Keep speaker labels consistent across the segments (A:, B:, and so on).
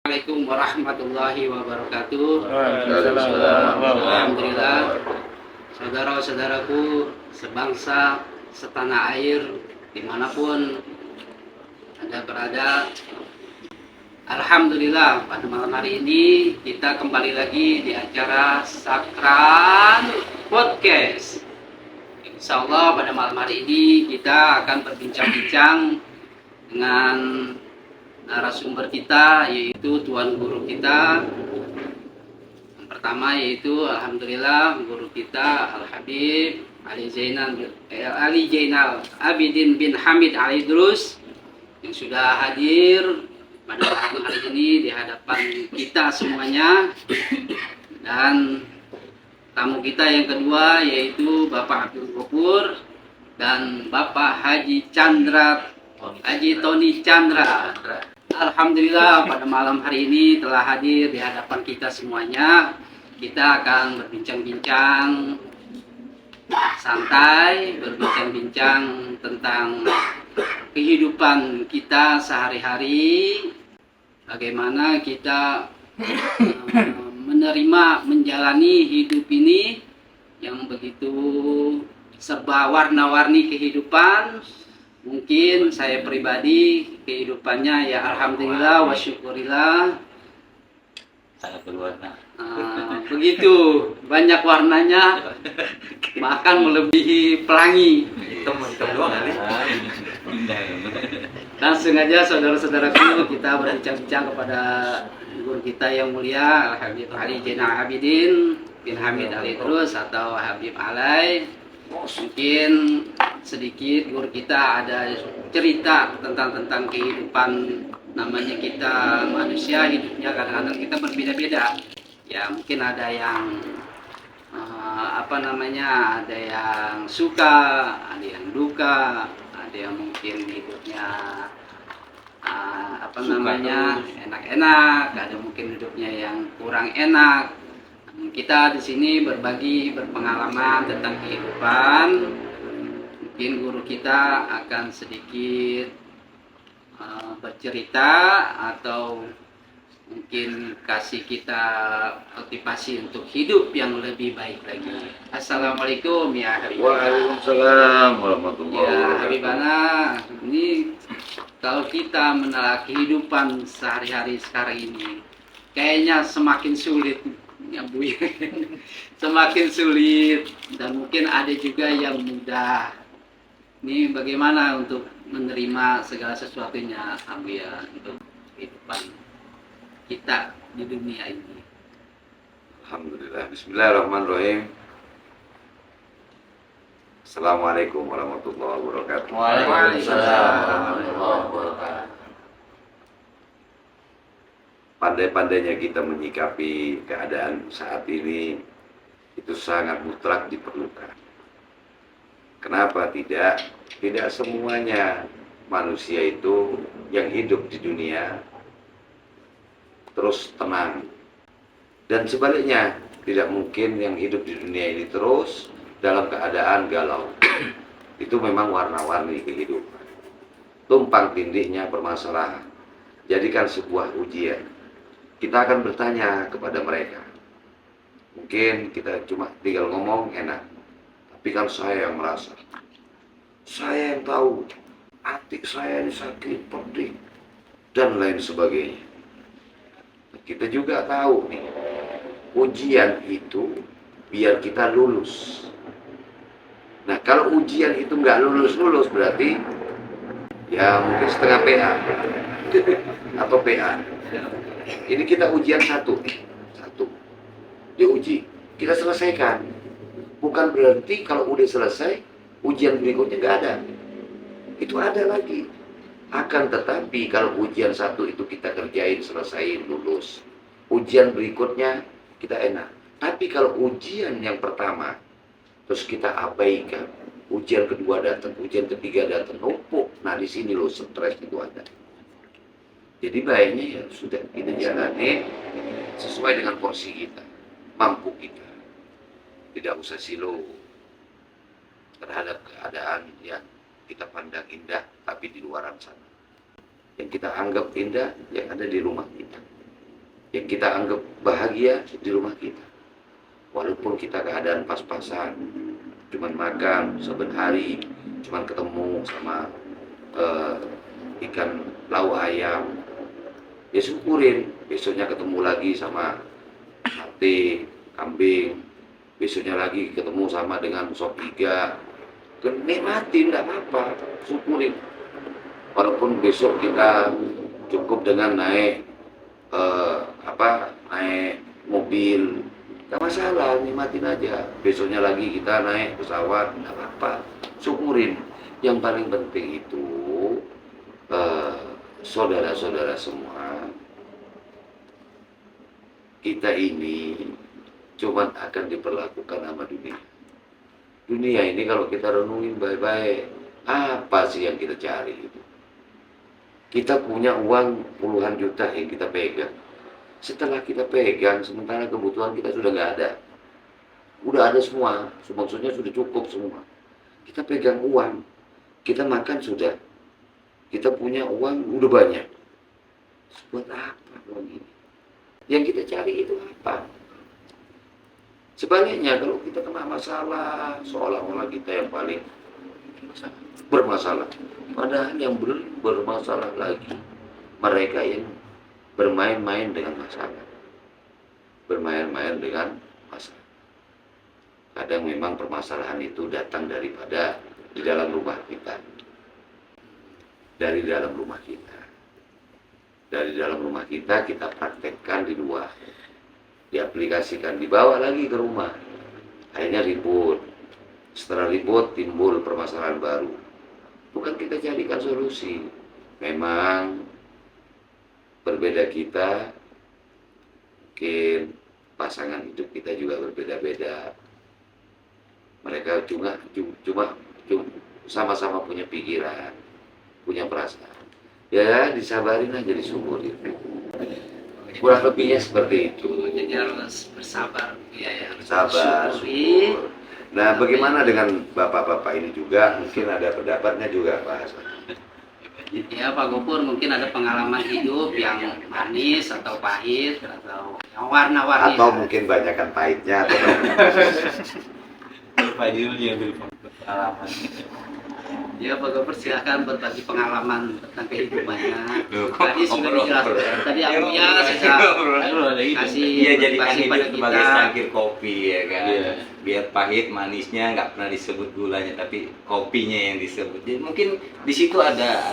A: Assalamualaikum warahmatullahi wabarakatuh.
B: Waalaikumsalam.
A: Alhamdulillah, saudara-saudaraku sebangsa, setanah air, dimanapun Anda berada. Alhamdulillah, pada malam hari ini kita kembali lagi di acara Sakran Podcast. Insya Allah pada malam hari ini kita akan berbincang-bincang dengan narasumber kita, yaitu Tuan Guru kita. Yang pertama yaitu Alhamdulillah guru kita Al-Habib Ali Zainal Abidin bin Hamid Al-Idrus yang sudah hadir pada malam hari ini di hadapan kita semuanya. Dan tamu kita yang kedua yaitu Bapak Abdul Ghafur dan Bapak Haji Tony Chandra. Alhamdulillah pada malam hari ini telah hadir di hadapan kita semuanya. Kita akan berbincang-bincang santai, berbincang-bincang tentang kehidupan kita sehari-hari, bagaimana kita menerima, menjalani hidup ini yang begitu serba warna-warni kehidupan. Mungkin saya pribadi kehidupannya ya alhamdulillah wa syukurillah
B: Sangat berwarna.
A: Begitu banyak warnanya, bahkan melebihi pelangi.
B: Hitam doang kali.
A: Langsung aja saudara-saudaraku, kita berbincang-bincang kepada guru kita yang mulia Al-Habib Ali Zainal Abidin bin Hamid Al-Idrus atau Habib Alai. Mungkin sedikit guru kita ada cerita tentang kehidupan. Namanya kita manusia, hidupnya kadang-kadang kita berbeda-beda. Ya mungkin ada yang ada yang suka, ada yang duka, ada yang mungkin hidupnya enak-enak, ada mungkin hidupnya yang kurang enak. Kita di sini berbagi berpengalaman tentang kehidupan. Mungkin guru kita akan sedikit bercerita atau mungkin kasih kita motivasi untuk hidup yang lebih baik lagi. Assalamualaikum ya Habib.
B: Waalaikumsalam warahmatullahi
A: Ya
B: wabarakatuh.
A: Habibana, ini kalau kita menelaah kehidupan sehari-hari sekarang ini, kayaknya semakin sulit ya Bu. Semakin sulit, dan mungkin ada juga yang mudah. Ini bagaimana untuk menerima segala sesuatunya, Abu ya, untuk kehidupan kita di dunia ini.
B: Alhamdulillah. Bismillahirrahmanirrahim. Assalamualaikum warahmatullahi wabarakatuh.
A: Waalaikumsalam
B: warahmatullahi wabarakatuh. Pandai-pandainya kita menyikapi keadaan saat ini itu sangat mutlak diperlukan. Kenapa tidak? Tidak semuanya manusia itu yang hidup di dunia terus tenang. Dan sebaliknya, tidak mungkin yang hidup di dunia ini terus dalam keadaan galau. Itu memang warna-warni kehidupan. Tumpang tindihnya permasalahan. Jadikan sebuah ujian. Kita akan bertanya kepada mereka. Mungkin kita cuma tinggal ngomong enak. Tapi kan saya yang merasa, saya yang tahu, adik saya ini sakit, pedih, dan lain sebagainya. Kita juga tahu nih, ujian itu biar kita lulus. Nah kalau ujian itu nggak lulus berarti ya mungkin setengah PA atau PA. Ini kita ujian satu, diuji, kita selesaikan. Bukan berarti kalau udah selesai, ujian berikutnya nggak ada. Itu ada lagi. Akan tetapi kalau ujian satu itu kita kerjain, selesaiin, lulus. Ujian berikutnya kita enak. Tapi kalau ujian yang pertama, terus kita abaikan. Ujian kedua datang, ujian ketiga datang, numpuk. Nah di sini loh stres itu ada. Jadi baiknya ya sudah kita jalani sesuai dengan porsi kita, mampu kita. Tidak usah silau terhadap keadaan yang kita pandang indah tapi di luar sana. Yang kita anggap indah yang ada di rumah kita. yang kita anggap bahagia di rumah kita. Walaupun kita keadaan pas-pasan, cuman makan saben hari, cuman ketemu sama ikan lau ayam, ya syukurin. Besoknya ketemu lagi sama sate kambing, besoknya lagi ketemu sama dengan sop iga, nikmatin, nggak apa-apa, syukurin. Walaupun besok kita cukup dengan naik naik mobil, nggak masalah, nikmatin aja. Besoknya lagi kita naik pesawat, nggak apa-apa, syukurin. Yang paling penting itu saudara-saudara semua, kita ini cuman akan diperlakukan sama dunia. Dunia ini kalau kita renungin baik-baik, apa sih yang kita cari itu? Kita punya uang puluhan juta yang kita pegang. Setelah kita pegang, sementara kebutuhan kita sudah nggak ada. Udah ada semua, maksudnya sudah cukup semua. Kita pegang uang, kita makan sudah. Kita punya uang udah banyak. Buat apa uang ini? Yang kita cari itu apa? Sebaliknya, kalau kita kena masalah, seolah-olah kita yang paling bermasalah. Padahal yang bermasalah lagi mereka yang bermain-main dengan masalah. Bermain-main dengan masalah. Kadang memang permasalahan itu datang daripada di dalam rumah kita. Dari dalam rumah kita. Dari dalam rumah kita praktekkan di luar. Diaplikasikan, dibawa lagi ke rumah. Akhirnya ribut. Setelah ribut timbul permasalahan baru. Bukan kita carikan solusi. Memang berbeda kita, mungkin pasangan hidup kita juga berbeda-beda. Mereka cuma sama-sama punya pikiran, punya perasaan. Ya disabarin aja, disyukurin. Kurang lebihnya seperti itu.
A: Jadi harus bersabar, ya.
B: Sabar, syukur. Nah, bagaimana dengan bapak-bapak ini juga? Mungkin ada pendapatnya juga, Pak Hasan.
A: Ya Pak Gopur, mungkin ada pengalaman hidup yang manis atau pahit atau yang warna-warni.
B: Atau mungkin banyakkan pahitnya. Atau
C: Pak Jul yang berpengalaman.
A: Ya Pak Gopur, silakan berbagi pengalaman tentang kehidupannya.
C: Loh,
A: Tadi sudah dijelaskan. Tadi aku ya kasih
C: Iya, jadikan
A: edukasi
C: hidup
A: pada
C: sebagai
A: kita.
C: secangkir kopi ya kan.
B: Iya.
C: Biar pahit manisnya nggak pernah disebut gulanya, tapi kopinya yang disebut. Jadi mungkin di situ ada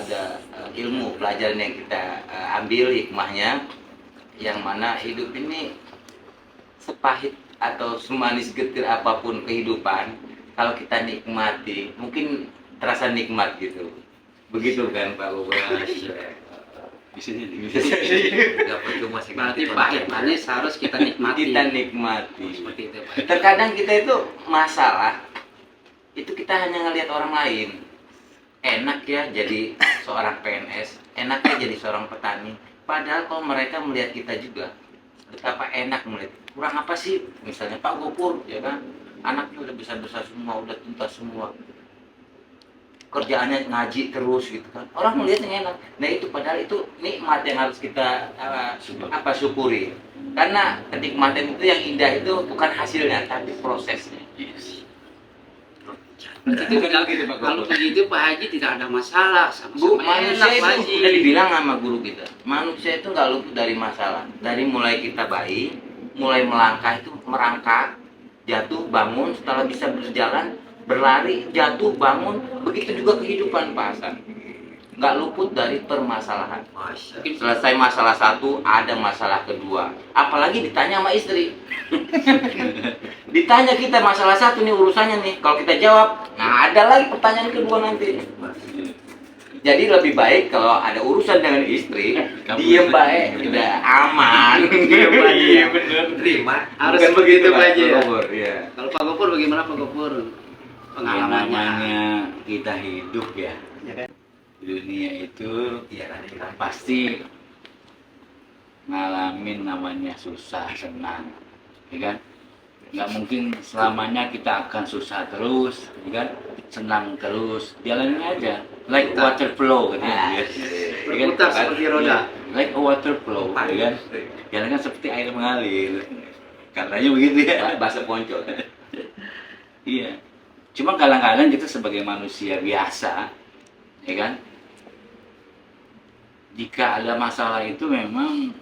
C: ilmu pelajaran yang kita ambil hikmahnya, yang mana hidup ini sepahit atau semanis getir apapun kehidupan, kalau kita nikmati mungkin terasa nikmat gitu. Begitu kan Pak Bobas? Bisa jadi.
D: Nggak percuma sih.
A: Berarti pahit manis harus kita nikmati.
C: Kita nikmati.
A: Seperti itu Pak.
C: Terkadang kita itu masalah itu kita hanya ngelihat orang lain. Enak ya jadi seorang PNS, enak ya jadi seorang petani. Padahal kalau mereka melihat kita juga, betapa enak melihat. Kurang apa sih? Misalnya Pak Gopur, ya kan? Anaknya udah besar-besar semua, udah tuntas semua. Kerjaannya ngaji terus gitu kan. Orang melihatnya enak. Nah itu padahal itu nikmat yang harus kita syukuri. Karena kenikmatan itu yang indah itu bukan hasilnya tapi prosesnya.
A: Berarti itu kalau begitu Pak Haji tidak ada masalah,
C: Bu,
A: sama-sama
C: manusia
A: enak Pak
C: itu
A: Haji.
C: udah dibilang sama guru kita. Manusia itu nggak luput dari masalah. Dari mulai kita bayi, mulai melangkah itu merangkak, jatuh, bangun, setelah bisa berjalan, berlari, jatuh, bangun. Begitu juga kehidupan Pak Hasan. Nggak luput dari permasalahan. Selesai masalah satu, ada masalah kedua. Apalagi ditanya sama istri. Ditanya kita masalah satu nih urusannya nih. Kalau kita jawab, nah ada lagi pertanyaan kedua nanti. Jadi lebih baik kalau ada urusan dengan istri, diem baik, udah aman. Iya bener.
D: Terima.
A: Harus
C: Bukan
A: begitu Pak
C: Pak
A: Haji ya.
C: Gopur, ya.
A: Kalau Pak Gopur bagaimana Pak Gopur? Pengalamannya.
D: Namanya kita hidup ya. Di dunia itu ya kita pasti ngalamin namanya susah senang, ya kan? Nggak mungkin selamanya kita akan susah terus, ya kan? Senang terus, jalanin aja, like water flow gitu ya.
A: Berputar
D: Kan?
A: seperti roda.
D: like a water flow, ya kan? Jalan kan seperti air mengalir. Katanya begitu ya.
C: Bahasa Poncol.
D: Iya. Cuma kadang-kadang kita sebagai manusia biasa, ya kan? Jika ada masalah itu memang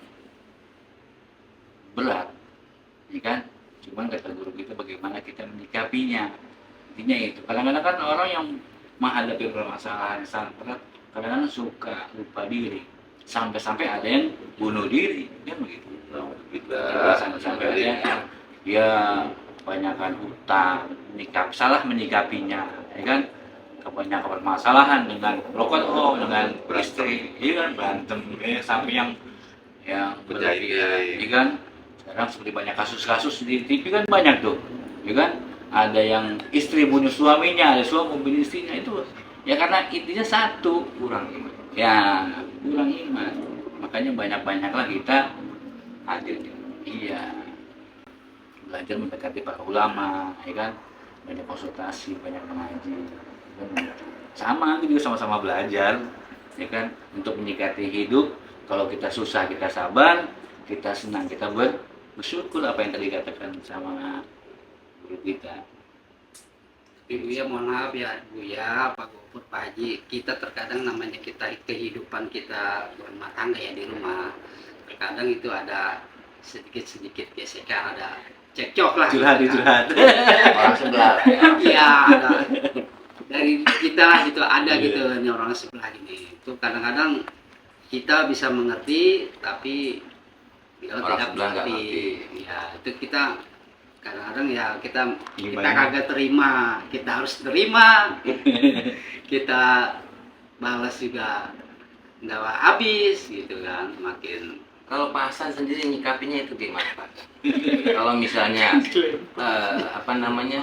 D: berat, ya kan? Cuman kata guru kita bagaimana kita menyikapinya. Intinya itu. Kadang-kadang kan orang yang menghadapi permasalahan yang sangat berat, kadang-kadang suka lupa diri. Sampai-sampai ada yang bunuh diri, kan begitu. Sampai-sampai ada yang ya kebanyakan hutang, salah menyikapinya, ya kan? Kebanyakan permasalahan dengan rokok, dengan istri, ya kan? Berantem, ya, sampai yang berlebihan, ya kan? Sekarang seperti banyak kasus-kasus di TV kan banyak tuh, ya kan? Ada yang istri bunuh suaminya, ada suami bunuh istrinya, itu ya karena intinya satu,
C: Kurang iman.
D: ya kurang iman. Makanya banyak-banyaklah kita hadir, iya, belajar mendekati para ulama, ya kan? Banyak konsultasi, banyak mengaji, kan? Sama gitu, sama-sama belajar, ya kan? Untuk menyikapi hidup. Kalau kita susah kita sabar, kita senang kita bersyukur, apa yang tadi dikatakan sama guru kita.
A: Ibu ya, mohon maaf ya Bu ya, Pak Gopur, Pak Haji, kita terkadang namanya kita kehidupan kita berumah tangga ya di rumah, terkadang itu ada sedikit-sedikit gesekan, ada cekcok lah.
D: Curhat.
C: Orang sebelah.
A: Iya, ada dari kita lah gitu, ada gitu nih orang sebelah ini. Itu kadang-kadang kita bisa mengerti, tapi beliau
C: Orang
A: tidak
C: sebelah nggak
A: mengerti. Ya, itu kita kadang-kadang ya kita
D: Gimana?
A: kagak terima, kita harus terima. Kita balas juga nggak habis gitu kan, makin
C: Kalau Pak Hasan sendiri nyikapinya itu gimana Pak? Kalau misalnya apa namanya,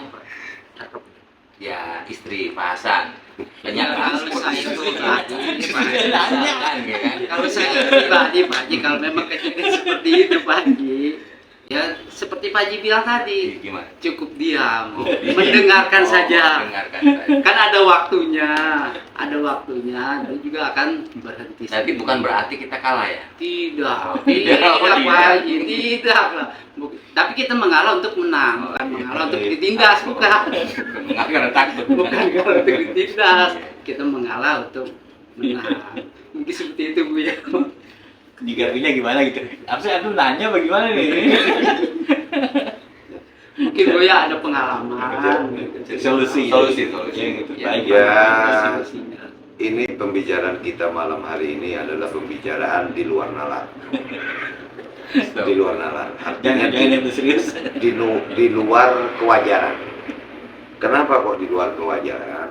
C: ya istri Pak Hasan banyak
A: kalau saya pribadi, Pak Haji,
C: kan, ya kan?
A: kalau saya pribadi, Pak Haji, kalau memang kejadian seperti itu, Pak Haji, ya seperti Pak Haji bilang tadi,
C: Gimana?
A: cukup diam, mendengarkan saja.
C: Mendengarkan saja.
A: Kan ada waktunya, dan juga akan berhenti.
C: Tapi bukan berarti kita kalah ya.
A: Tidak,
C: Oh,
A: tidak,
C: tidak.
A: Pak Haji, tidak lah. Tapi kita mengalah untuk menang, bukan mengalah untuk ditindas, bukan.
C: Mengalah karena takut.
A: Bukan kalau untuk ditindas, kita mengalah untuk menang. Mungkin seperti itu Bu ya.
D: Nyikapinya gimana gitu? Apa sih, aku nanya bagaimana nih?
A: Mungkin Bu ya ada pengalaman.
D: Solusi.
C: Solusi.
D: Gitu.
C: Ya.
D: Baik.
B: Ya.
A: Solusinya.
B: Ini pembicaraan kita malam hari ini adalah pembicaraan di luar nalar. Di luar nalar. Artinya
D: Jangan yang serius.
B: di luar kewajaran. Kenapa kok di luar kewajaran?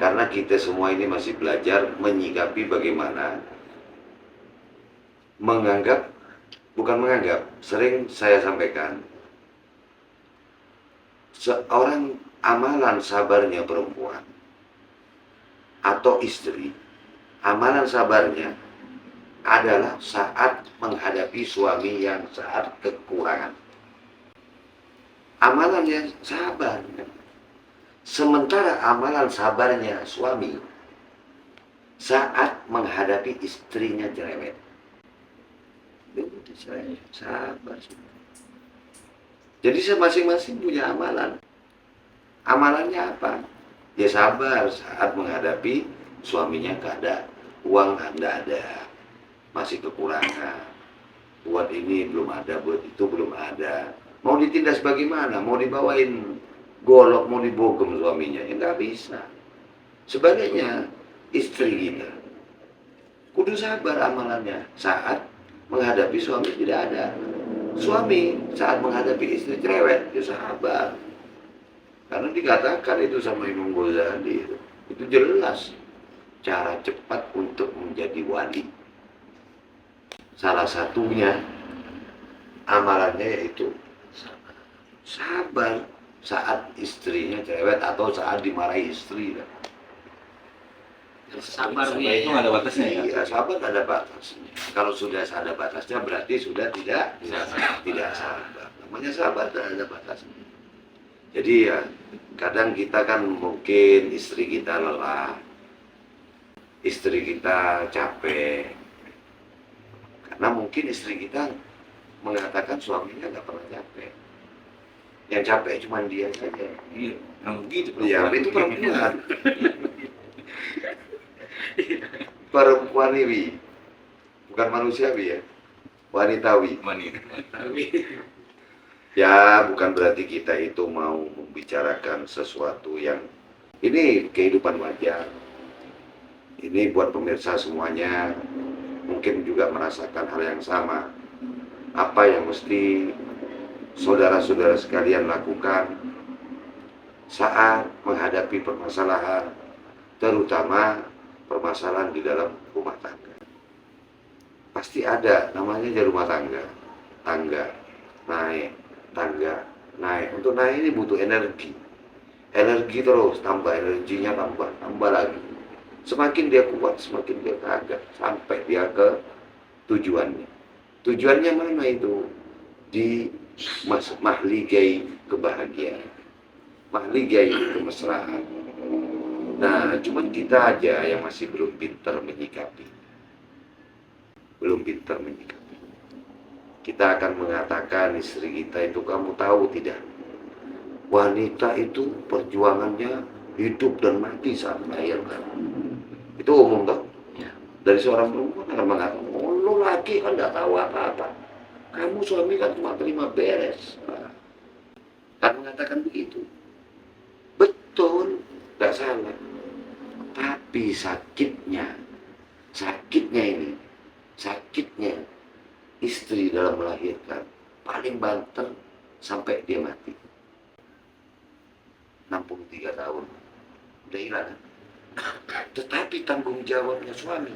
B: Karena kita semua ini masih belajar menyikapi bagaimana sering saya sampaikan, seorang amalan sabarnya perempuan atau istri, amalan sabarnya adalah saat menghadapi suami yang saat kekurangan. Amalannya sabar. Sementara amalan sabarnya suami saat menghadapi istrinya cerewet. Sabar. Jadi masing-masing punya amalan. Amalannya apa? Ya sabar saat menghadapi suaminya nggak ada, uang nggak ada, masih kekurangan. Buat ini belum ada, buat itu belum ada. Mau ditindas bagaimana? Mau dibawain golok, mau dibogem suaminya, ya nggak bisa. Sebaliknya istri kita kudu sabar amalannya saat menghadapi suami tidak ada. Suami saat menghadapi istri cerewet, ya sabar. Karena dikatakan itu sama Imam Ghazali, itu jelas cara cepat untuk menjadi wali. Salah satunya amalannya yaitu sabar saat istrinya cerewet atau saat dimarahi istri.
A: Sabar Bu
D: Sabar itu
A: ya.
D: nggak ada batasnya ya.
B: Iya, sabar ada batasnya. Kalau sudah ada batasnya berarti sudah tidak sabar. Namanya sabar tidak ada batasnya. Jadi ya kadang kita kan mungkin istri kita lelah, istri kita capek, Karena mungkin istri kita mengatakan suaminya nggak pernah capek. Yang capek cuma dia saja.
D: Iya, nah begitu
B: Ya,
D: perempuan.
B: itu perempuan. Perempuan ini bukan manusiawi ya, wanitawi.
C: Wanita.
B: Ya, bukan berarti kita itu mau membicarakan sesuatu yang ini kehidupan wajar. Ini buat pemirsa semuanya mungkin juga merasakan hal yang sama. Apa yang mesti saudara-saudara sekalian lakukan saat menghadapi permasalahan, terutama permasalahan di dalam rumah tangga. Pasti ada namanya di rumah tangga. Tangga naik, tangga naik. Untuk naik ini butuh energi. Energi terus, tambah energinya, tambah lagi. Semakin dia kuat, semakin dia kagak sampai dia ke tujuannya. Tujuannya mana itu? Di mahligai kebahagiaan, mahligai kemesraan. Nah, cuman kita aja yang masih belum pintar menyikapi. Belum pintar menyikapi. Kita akan mengatakan istri kita itu, kamu tahu tidak? Wanita itu perjuangannya hidup dan mati saat melahirkan. Itu umum toh?
A: Ya.
B: Dari seorang perempuan akan mengatakan, oh lo laki kan nggak tahu apa-apa. Kamu suami kan cuma terima beres. Nah, kan mengatakan begitu. Betul, nggak salah. Tapi sakitnya istri dalam melahirkan paling banter sampai dia mati. 63 tahun, udah hilang kan? Tetapi tanggung jawabnya suami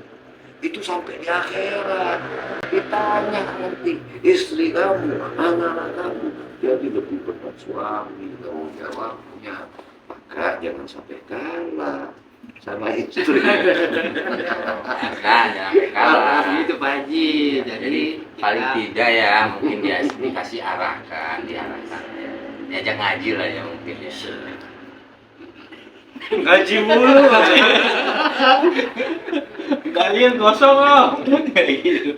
B: itu sampai di akhirat. Ditanya nanti istri kamu, anak-anak kamu, jadi lebih berat suami tanggung jawabnya. Maka jangan sampai kalah sama istri.
C: Nah, jangan
A: Kalau
C: kalah.
A: begitu Pak Haji,
C: Jadi paling tidak ya mungkin dia dikasih diarahkan ya. Diajak ngaji lah ya mungkin ya.
D: Ngaji mulu. Kalian kosong loh. Kayak gitu.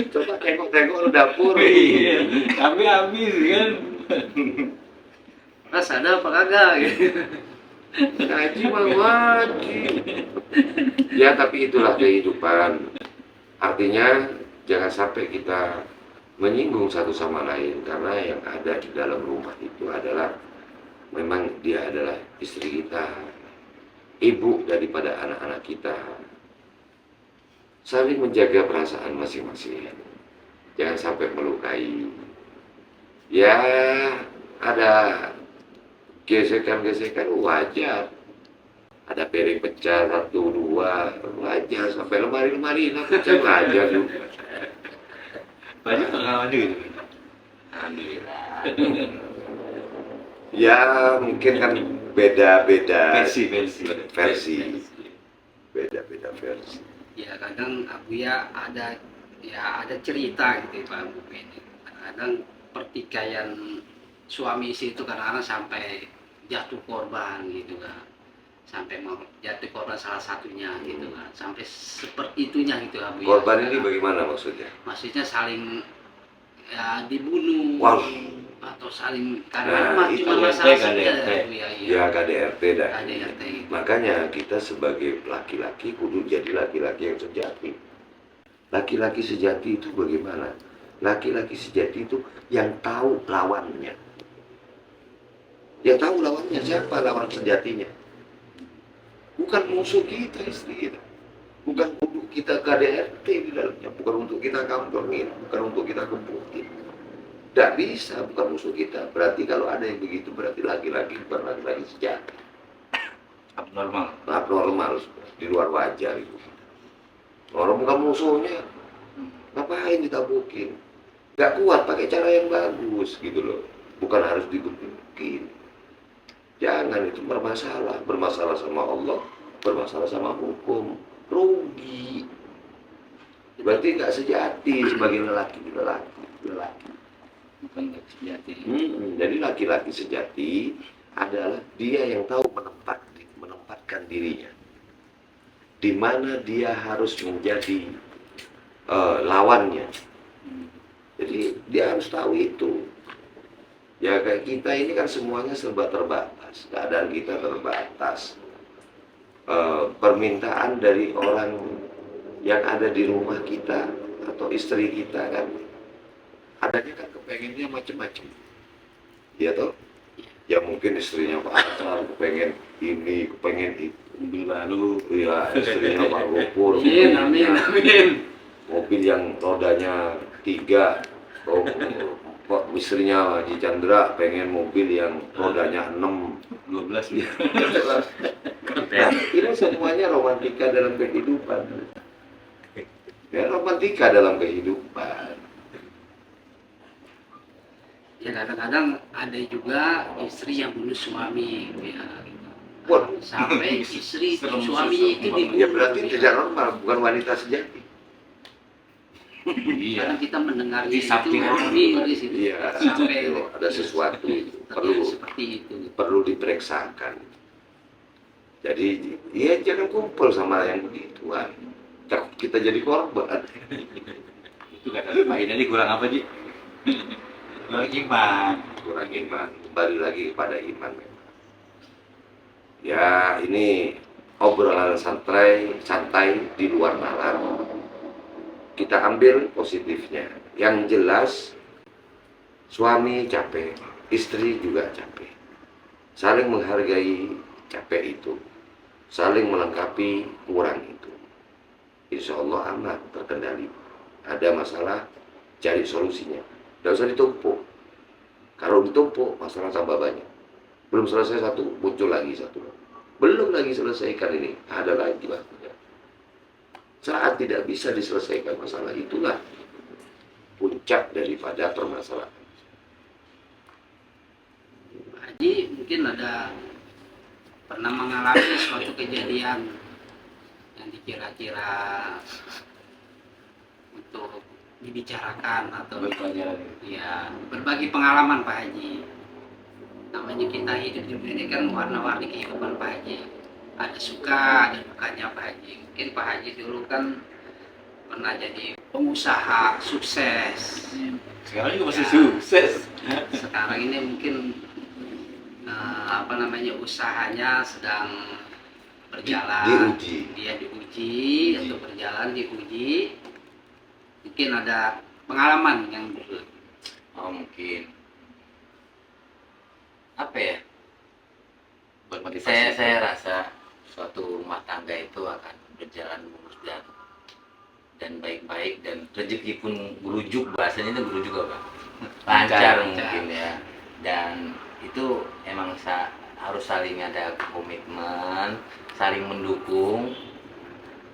B: Coba tengok-tengok lu dapur.
D: Iya, tapi habis kan.
A: Mas ada apa kagak gitu.
B: Ngaji mah wajib. Ya, tapi itulah kehidupan. Artinya jangan sampai kita menyinggung satu sama lain, karena yang ada di dalam rumah itu adalah memang dia adalah istri kita, ibu daripada anak-anak kita. Saling menjaga perasaan masing-masing, jangan sampai melukai. Ya, ada gesekan-gesekan wajar, ada piring pecah 1, 2 wajar, sampai lemari-lemari pecah wajar juga.
D: Banyak pengalaman gitu.
C: Alhamdulillah.
B: Ya, mungkin kan beda-beda
D: Versi.
B: versi. Beda-beda versi.
A: Ya kadang aku ya ada cerita gitu Pak Bu ini. Kadang pertikaian suami istri itu kadang-kadang sampai jatuh korban gitu kan. Sampai mau jatuh korban salah satunya gitu kan. Sampai seperti itunya gitu Pak Bu. Ya.
B: Korban ini bagaimana maksudnya?
A: Maksudnya saling ya dibunuh.
B: Wah.
A: Atau saling
B: Nah,
A: karena
B: itu
A: cuma
D: KDRT,
A: masalah saja
D: KDRT.
A: Bu, ya.
B: Ya, KDRT dah.
A: KDRT gitu.
B: Makanya kita sebagai laki-laki kudu jadi laki-laki yang sejati. Laki-laki sejati itu bagaimana? Laki-laki sejati itu yang tahu lawannya. Yang tahu lawannya siapa lawan sejatinya. Bukan musuh kita istri kita. Bukan untuk kita KDRT di dalamnya. Bukan untuk kita kampungin. Bukan untuk kita gebukin. Tidak bisa, bukan musuh kita. Berarti kalau ada yang begitu, berarti laki-laki bukan laki-laki sejati.
C: Abnormal.
B: Abnormal, di luar wajar itu. Orang bukan musuhnya, ngapain ditabukin? Gak kuat, pakai cara yang bagus gitu loh. Bukan harus digebukin. Jangan, itu bermasalah sama Allah, bermasalah sama hukum, rugi. Berarti nggak sejati sebagai lelaki.
D: Bukan sejati.
B: Jadi laki-laki sejati adalah dia yang tahu menempatkan dirinya, di mana dia harus menjadi lawannya. Jadi dia harus tahu itu. Ya kayak kita ini kan semuanya serba terbatas, keadaan kita terbatas. Permintaan dari orang yang ada di rumah kita atau istri kita kan, adanya kan kepengennya macam-macam. Ya toh? Ya mungkin istrinya Pak Hasan kepengen ini, kepengen itu.
D: Mobil baru.
B: Ya istrinya Pak Gopur.
A: Amin.
B: Mobil yang rodanya 3. Kok istrinya Haji Chandra pengen mobil yang rodanya 6.
D: 12 ya.
B: Nah, ini semuanya romantika dalam kehidupan. Ya, romantika dalam kehidupan.
A: Ya kadang-kadang ada juga istri yang bunuh suami ya.
B: Wah,
A: Sampai istri
D: Serem,
A: suaminya itu
D: serem.
A: dibunuh.
B: ya berarti tidak normal, bukan wanita sejati.
D: Iya.
A: Kadang kita mendengarnya
D: Di
A: itu
D: samping orang.
A: di situ.
B: Iya,
A: Sampai
B: ada sesuatu itu
A: terlihat
B: perlu
A: seperti itu.
B: perlu diperiksakan. Jadi, ya jangan kumpul sama yang begituan. Takut kita jadi korban.
D: Itu kata Pak Ida kurang apa, Ji? Kurang iman.
B: Kurang iman, kembali lagi kepada iman memang. Ya, ini obrolan santai di luar nalar. Kita ambil positifnya. Yang jelas, suami capek, istri juga capek. Saling menghargai capek itu. Saling melengkapi kurang itu. Insya Allah aman, terkendali. Ada masalah, cari solusinya. Tidak usah ditumpuk. Kalau ditumpuk, masalah tambah banyak. Belum selesai satu, muncul lagi satu. Belum lagi selesaikan ini, ada lagi waktunya. Saat tidak bisa diselesaikan masalah itulah puncak daripada permasalahan.
A: Pak Haji mungkin ada pernah mengalami suatu kejadian yang dikira-kira untuk dibicarakan atau
D: Berpelajaran.
A: ya berbagi pengalaman Pak Haji. Namanya kita hidup di dunia ini kan warna-warni kehidupan Pak Haji. Ada suka, ada dukanya Pak Haji. Mungkin Pak Haji dulu kan pernah jadi pengusaha sukses.
D: Sekarang juga masih sukses.
A: Sekarang ini mungkin usahanya sedang berjalan.
B: Diuji.
A: Dia diuji atau berjalan diuji. Mungkin ada pengalaman yang
C: Oh mungkin apa ya?
D: Bermotivasi.
C: Saya rasa suatu rumah tangga itu akan berjalan mulus dan baik-baik, dan rezeki pun berujuk, bahasanya itu berujuk apa? Lancar mungkin ya. Dan itu emang harus saling ada komitmen, saling mendukung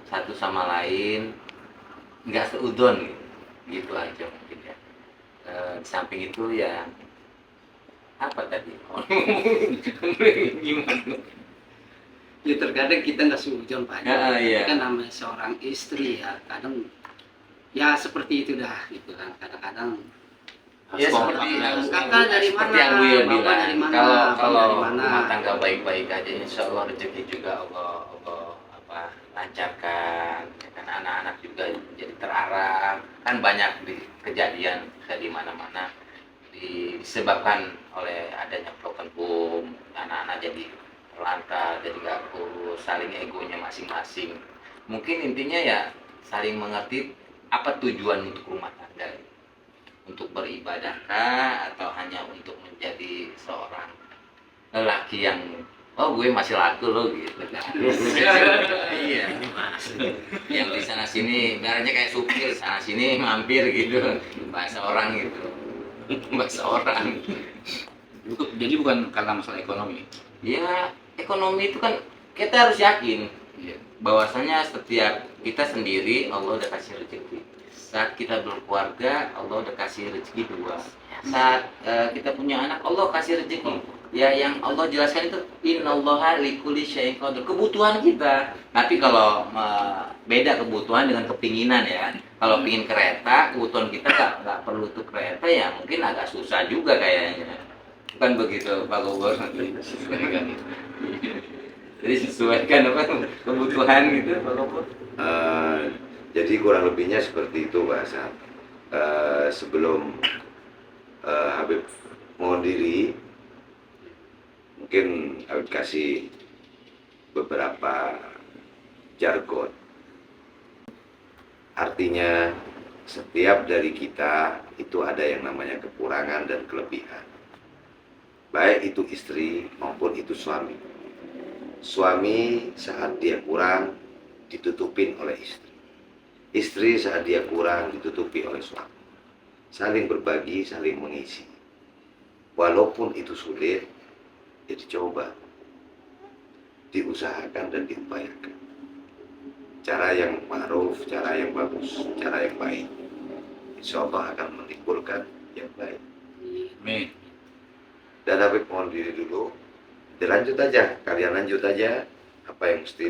C: satu sama lain, nggak seudon gitu aja mungkin ya. Di samping itu ya apa tadi? Gimana?
A: ya terkadang kita nggak seujon Pak.
C: Iya.
A: Kan namanya seorang istri ya kadang ya seperti itu dah gitu kan. Kadang-kadang
C: Ya
D: Harus
C: seperti
D: kompak.
A: kakak dari
C: seperti
A: mana,
C: yang Buya
A: bapak
C: bilang,
A: dari mana,
C: kalau
A: abang dari mana.
C: rumah tangga baik-baik aja, insya Allah rezeki juga Allah lancarkan, ya kan, anak-anak juga jadi terarah, kan banyak kejadian di mana-mana disebabkan oleh adanya broken home, anak-anak jadi terlantar, jadi gak kurus, saling egonya masing-masing. Mungkin intinya ya saling mengerti apa tujuan untuk rumah tangga, untuk beribadahkah atau hanya untuk menjadi seorang lelaki yang oh gue masih laku loh gitu. Iya, yang di sana sini ibaratnya kayak supir, sana sini mampir gitu, bahasa orang gitu, bahasa orang.
D: Jadi bukan karena masalah ekonomi.
C: Ya ekonomi itu kan kita harus yakin
D: Iya.
C: bahwasanya setiap kita sendiri Allah udah kasih rezeki. Saat kita berkeluarga Allah udah kasih rezeki dua. Saat kita punya anak Allah kasih rezeki. Ya yang Allah jelaskan itu innallaha likulli syai'in qadir, kebutuhan kita. Tapi kalau beda kebutuhan dengan kepinginan ya. Kalau pingin kereta, kebutuhan kita nggak perlu tuh kereta ya mungkin agak susah juga kayaknya. Bukan begitu Pak Gubernur?
D: Sesuaikan itu.
C: Jadi sesuaikan apa kebutuhan gitu Pak Gubernur.
B: Jadi kurang lebihnya seperti itu Pak Hasan. Sebelum Habib mohon diri, mungkin Habib kasih beberapa jargon. Artinya setiap dari kita itu ada yang namanya kekurangan dan kelebihan. Baik itu istri maupun itu suami. Suami saat dia kurang ditutupin oleh istri. Istri saat dia kurang ditutupi oleh suami. Saling berbagi, saling mengisi. Walaupun itu sulit, ya dicoba. Diusahakan dan diupayakan. Cara yang ma'ruf, cara yang bagus, cara yang baik. Insya Allah akan menimbulkan yang baik.
D: Amin.
B: Dan Habib mohon diri dulu. Dilanjut aja, kalian lanjut aja. Apa yang mesti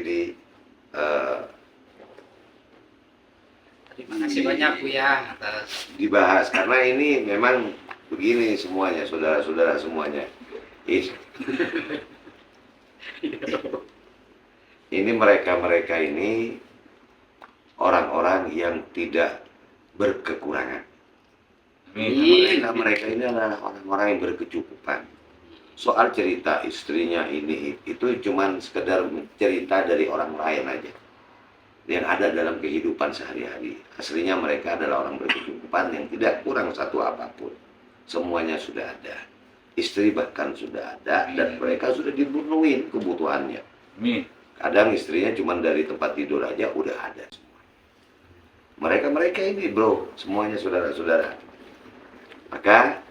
A: Terima kasih banyak Buya atas
B: dibahas. Karena ini memang begini semuanya, saudara-saudara semuanya. Ini mereka-mereka ini orang-orang yang tidak berkekurangan. Mereka ini adalah orang-orang yang berkecukupan. Soal cerita istrinya ini itu cuman sekedar cerita dari orang lain aja yang ada dalam kehidupan sehari-hari. Aslinya mereka adalah orang berkecukupan yang tidak kurang satu apapun. Semuanya sudah ada. Istri bahkan sudah ada dan mereka sudah dipenuhi kebutuhannya.
D: Amin.
B: Kadang istrinya cuma dari tempat tidur aja udah ada. Mereka-mereka ini bro, semuanya saudara-saudara. Maka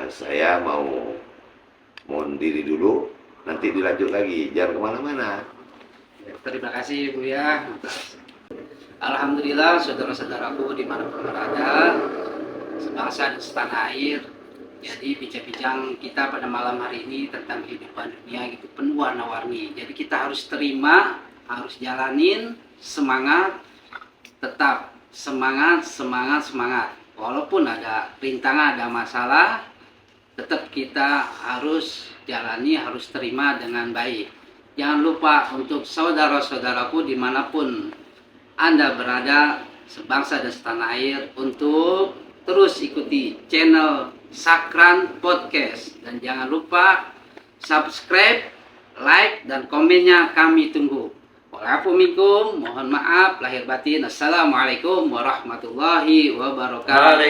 B: saya mohon diri dulu, nanti dilanjut lagi, jangan kemana-mana.
A: Terima kasih Buya atas. Alhamdulillah saudara-saudaraku dimanapun berada, sebangsa dan setanah air. Jadi bincang-bincang kita pada malam hari ini tentang kehidupan dunia gitu penuh warna-warni. Jadi kita harus terima, harus jalanin, semangat, tetap semangat, semangat, semangat. Walaupun ada rintangan, ada masalah, tetap kita harus jalani, harus terima dengan baik. Jangan lupa untuk saudara-saudaraku dimanapun Anda berada, sebangsa dan setanah air, untuk terus ikuti channel Sakran Podcast. Dan jangan lupa subscribe, like, dan komennya kami tunggu. Waalaikumsalam, mohon maaf lahir batin. Assalamualaikum warahmatullahi wabarakatuh.